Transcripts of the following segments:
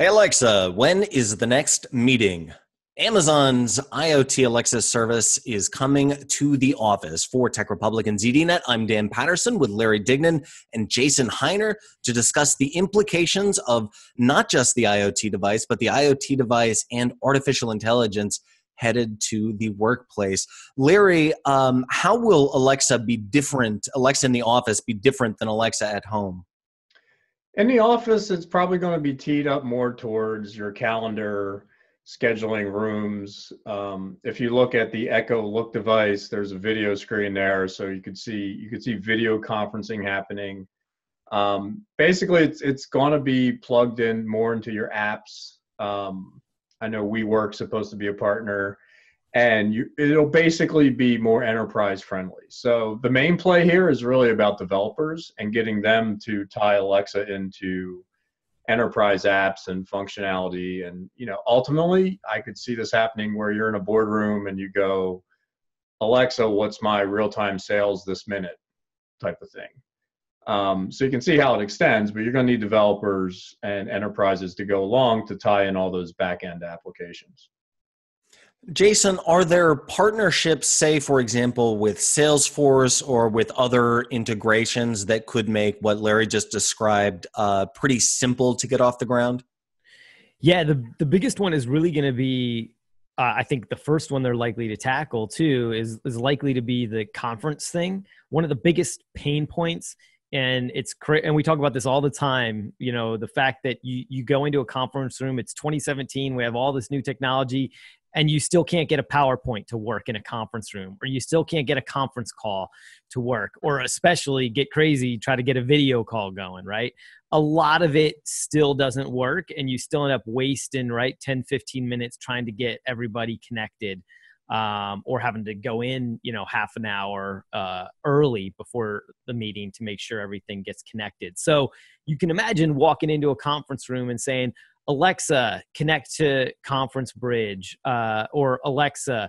Hey Alexa, when is the next meeting? Amazon's IoT Alexa service is coming to the office. For Tech Republic and ZDNet, I'm Dan Patterson with Larry Dignan and Jason Heiner to discuss the implications of not just the IoT device, but the IoT device and artificial intelligence headed to the workplace. Larry, how will Alexa be different, Alexa in the office be different than Alexa at home? In the office, it's probably going to be teed up more towards your calendar, scheduling rooms. If you look at the Echo Look device, there's a video screen there, so you could see video conferencing happening. Basically, it's going to be plugged in more into your apps. I know WeWork's supposed to be a partner, and it'll basically be more enterprise friendly. So the main play here is really about developers and getting them to tie Alexa into enterprise apps and functionality. And, ultimately I could see this happening where you're in a boardroom and you go, Alexa, what's my real-time sales this minute type of thing. So you can see how it extends, but you're going to need developers and enterprises to go along to tie in all those back-end applications. Jason, are there partnerships, say, for example, with Salesforce or with other integrations that could make what Larry just described pretty simple to get off the ground? Yeah, the biggest one is really going to be, I think the first one they're likely to tackle too is likely to be the conference thing. One of the biggest pain points, and and we talk about this all the time, the fact that you go into a conference room, it's 2017, we have all this new technology, and you still can't get a PowerPoint to work in a conference room, or you still can't get a conference call to work, or especially get crazy, try to get a video call going, right? A lot of it still doesn't work, and you still end up wasting, right, 10, 15 minutes trying to get everybody connected, or having to go in, half an hour early before the meeting to make sure everything gets connected. So you can imagine walking into a conference room and saying, Alexa, connect to Conference Bridge, or Alexa,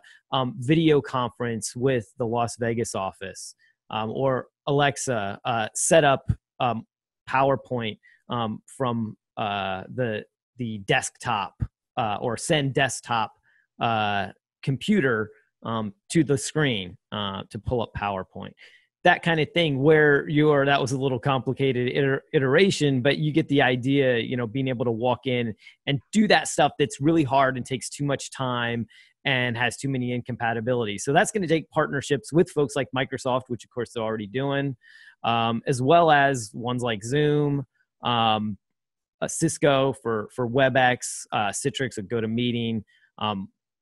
video conference with the Las Vegas office, or Alexa, set up PowerPoint from the desktop, or send desktop computer to the screen to pull up PowerPoint. That kind of thing where that was a little complicated iteration, but you get the idea, being able to walk in and do that stuff that's really hard and takes too much time and has too many incompatibilities. So that's going to take partnerships with folks like Microsoft, which of course they're already doing, as well as ones like Zoom, Cisco for WebEx, Citrix, a GoToMeeting,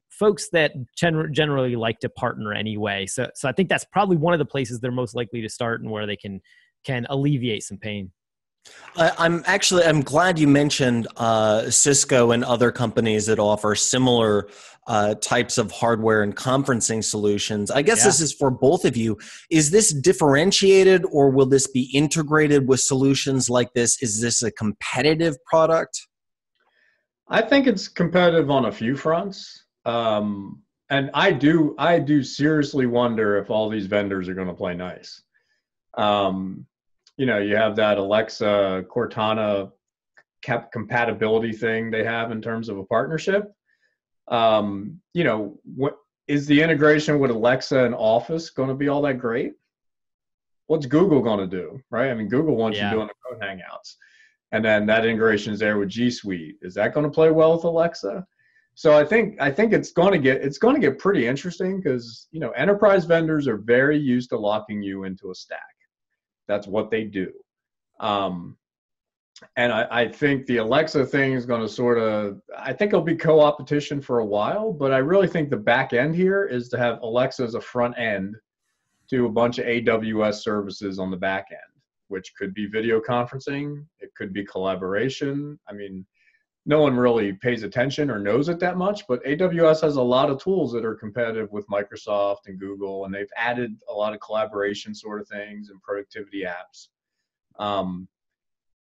folks that generally like to partner anyway. So I think that's probably one of the places they're most likely to start and where they can alleviate some pain. I'm glad you mentioned Cisco and other companies that offer similar types of hardware and conferencing solutions. I guess This is for both of you. Is this differentiated, or will this be integrated with solutions like this? Is this a competitive product? I think it's competitive on a few fronts. And I do seriously wonder if all these vendors are going to play nice. You have that Alexa Cortana compatibility thing they have in terms of a partnership. What is the integration with Alexa and Office going to be all that great? What's Google going to do, right? I mean, Google wants you doing the code hangouts, and then that integration is there with G Suite. Is that going to play well with Alexa? So I think it's going to get pretty interesting because enterprise vendors are very used to locking you into a stack. That's what they do. And I think the Alexa thing is going to I think it'll be co-opetition for a while, but I really think the back end here is to have Alexa as a front end to a bunch of AWS services on the back end, which could be video conferencing. It could be collaboration. I mean, no one really pays attention or knows it that much, but AWS has a lot of tools that are competitive with Microsoft and Google, and they've added a lot of collaboration sort of things and productivity apps.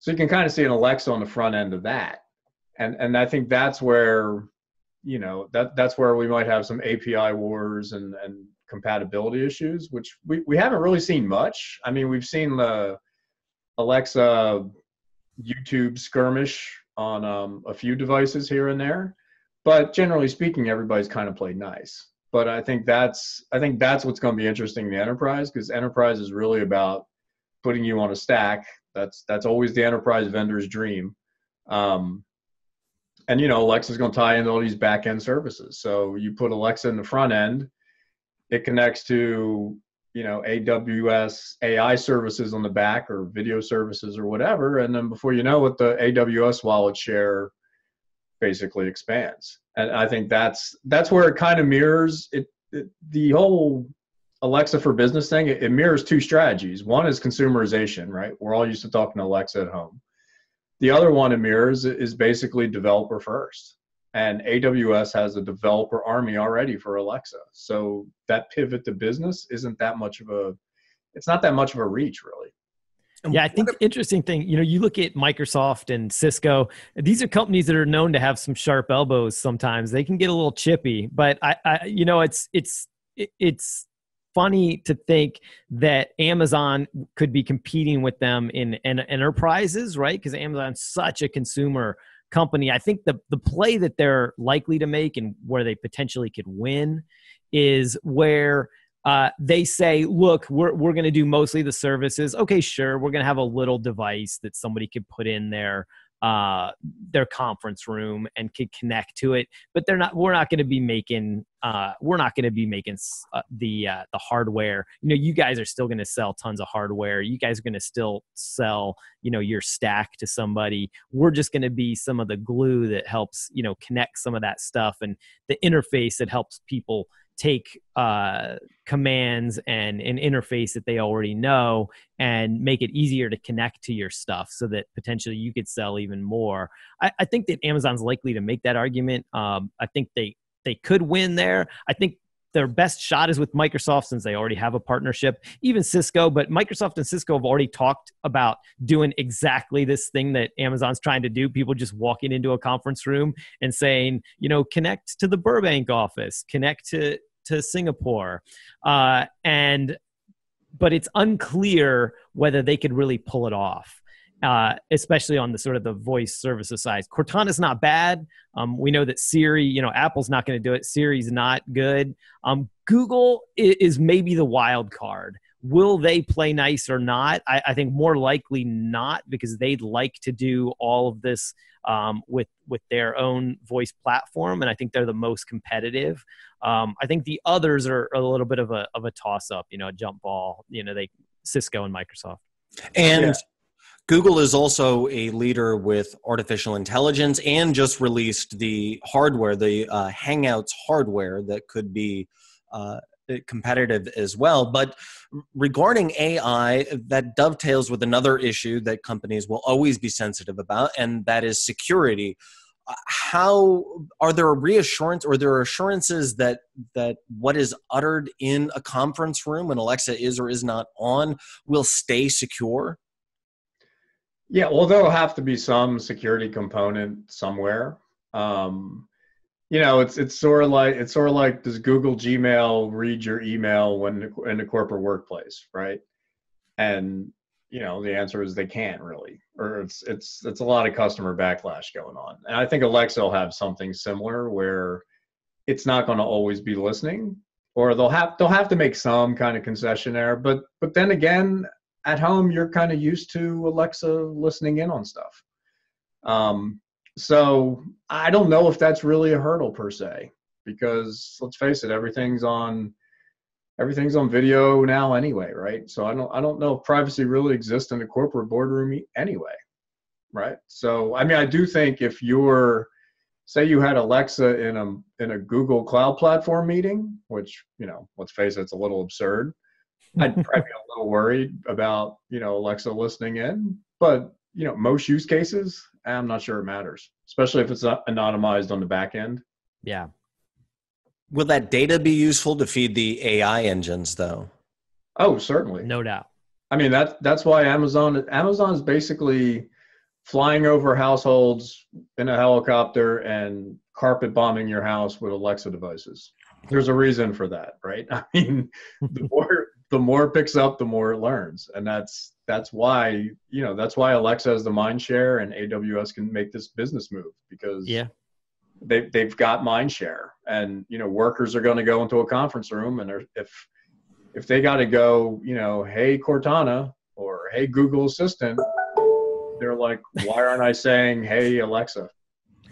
So you can kind of see an Alexa on the front end of that. And I think that's where, that's where we might have some API wars and compatibility issues, which we haven't really seen much. I mean, we've seen the Alexa YouTube skirmish on a few devices here and there, but generally speaking, everybody's kind of played nice. But I think that's what's going to be interesting in the enterprise, because enterprise is really about putting you on a stack. That's always the enterprise vendor's dream. And Alexa's going to tie into all these back end services. So you put Alexa in the front end, it connects to AWS AI services on the back, or video services or whatever, and then before you know it, the AWS wallet share basically expands. And I think that's where it kind of mirrors it. The whole Alexa for Business thing, it mirrors two strategies. One is consumerization, right? We're all used to talking to Alexa at home. The other one it mirrors is basically developer first. And AWS has a developer army already for Alexa. So that pivot to business it's not that much of a reach, really. Yeah, I think the interesting thing, you look at Microsoft and Cisco, these are companies that are known to have some sharp elbows sometimes. They can get a little chippy, but it's funny to think that Amazon could be competing with them in enterprises, right? Because Amazon's such a consumer company. I think the play that they're likely to make and where they potentially could win is where they say, look, we're going to do mostly the services. Okay, sure. We're going to have a little device that somebody could put in their conference room and could connect to it, but we're not going to be making the hardware. You guys are still going to sell tons of hardware. You guys are going to still sell, your stack to somebody. We're just going to be some of the glue that helps, connect some of that stuff, and the interface that helps people take commands and an interface that they already know and make it easier to connect to your stuff so that potentially you could sell even more. I think that Amazon's likely to make that argument. I think they could win there. I think their best shot is with Microsoft, since they already have a partnership, even Cisco, but Microsoft and Cisco have already talked about doing exactly this thing that Amazon's trying to do. People just walking into a conference room and saying, connect to the Burbank office, connect to Singapore. But it's unclear whether they could really pull it off. Especially on the sort of the voice services side. Cortana's not bad. We know that Siri, Apple's not going to do it. Siri's not good. Google is maybe the wild card. Will they play nice or not? I think more likely not, because they'd like to do all of this with their own voice platform, and I think they're the most competitive. I think the others are a little bit of a toss-up, a jump ball. Cisco and Microsoft. And yeah. Google is also a leader with artificial intelligence and just released the hardware, the Hangouts hardware that could be competitive as well. But regarding AI, that dovetails with another issue that companies will always be sensitive about, and that is security. How are there assurances that what is uttered in a conference room when Alexa is or is not on will stay secure? Yeah, well, there'll have to be some security component somewhere. It's sort of like, does Google Gmail read your email when in the corporate workplace, right? And the answer is they can't really, or it's a lot of customer backlash going on. And I think Alexa will have something similar where it's not going to always be listening, or they'll have to make some kind of concession there. But then again, at home, you're kind of used to Alexa listening in on stuff. So I don't know if that's really a hurdle per se, because let's face it, everything's on video now anyway, right? So I don't know if privacy really exists in a corporate boardroom anyway, right? So I mean, I do think if say you had Alexa in a Google Cloud Platform meeting, which let's face it, it's a little absurd. I'd probably be a little worried about, Alexa listening in, but, most use cases, I'm not sure it matters, especially if it's anonymized on the back end. Yeah. Will that data be useful to feed the AI engines, though? Oh, certainly. No doubt. I mean, that's why Amazon is basically flying over households in a helicopter and carpet bombing your house with Alexa devices. There's a reason for that, right? I mean, the more it picks up, the more it learns, and that's that's why, that's why Alexa has the mind share and AWS can make this business move, because they've got mind share, and, workers are going to go into a conference room, and if they got to go, hey Cortana or hey Google Assistant, they're like, why aren't I saying hey Alexa,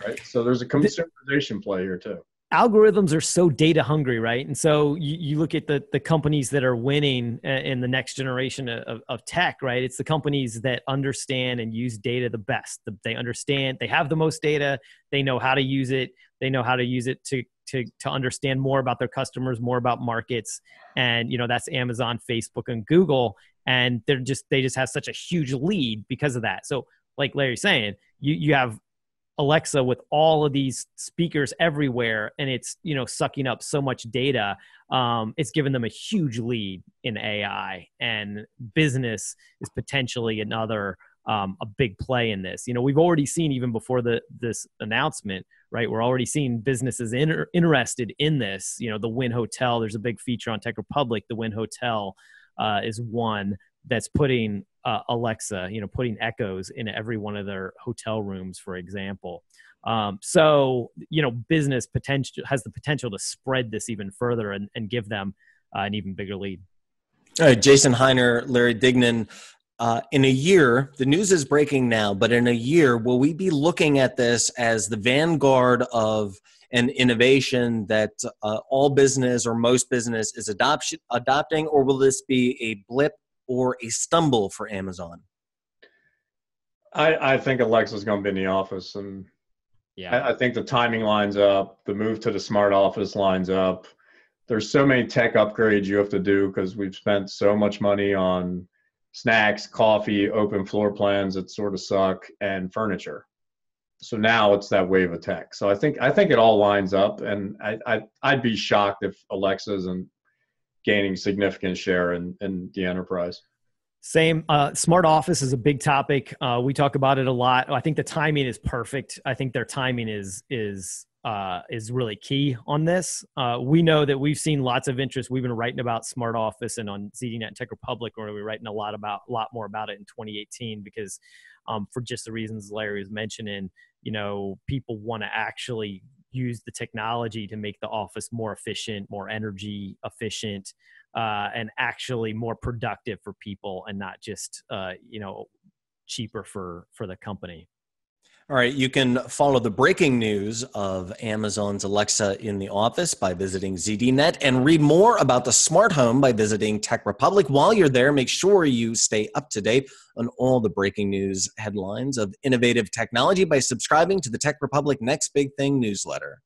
right? So there's a consumerization play here too. Algorithms are so data hungry, right? And so you look at the companies that are winning in the next generation of tech, right? It's the companies that understand and use data the best. They understand, they have the most data, they know how to use it, they know how to use it to understand more about their customers, more about markets. And, that's Amazon, Facebook, and Google. And they just have such a huge lead because of that. So like Larry's saying, you have Alexa with all of these speakers everywhere, and it's, sucking up so much data. It's given them a huge lead in AI, and business is potentially another a big play in this. We've already seen, even before this announcement, right? We're already seeing businesses interested in this. The Wynn Hotel, there's a big feature on Tech Republic. The Wynn Hotel is one that's putting Alexa, putting echoes in every one of their hotel rooms, for example. So, business has the potential to spread this even further and give them an even bigger lead. All right, Jason Heiner, Larry Dignan. In a year, the news is breaking now, but in a year, will we be looking at this as the vanguard of an innovation that all business or most business is adopting, or will this be a blip or a stumble for Amazon? I think Alexa's going to be in the office, and I think the timing lines up. The move to the smart office lines up. There's so many tech upgrades you have to do because we've spent so much money on snacks, coffee, open floor plans that sort of suck, and furniture. So now it's that wave of tech. So I think it all lines up, and I'd be shocked if Alexa isn't gaining significant share in the enterprise. Same. Smart office is a big topic. We talk about it a lot. I think the timing is perfect. I think their timing is really key on this. We know that we've seen lots of interest. We've been writing about smart office, and on ZDNet and Tech Republic, where we're writing a lot more about it in 2018, because for just the reasons Larry was mentioning, people want to actually use the technology to make the office more efficient, more energy efficient, and actually more productive for people, and not just cheaper for the company. All right, you can follow the breaking news of Amazon's Alexa in the office by visiting ZDNet, and read more about the smart home by visiting Tech Republic. While you're there, make sure you stay up to date on all the breaking news headlines of innovative technology by subscribing to the Tech Republic Next Big Thing newsletter.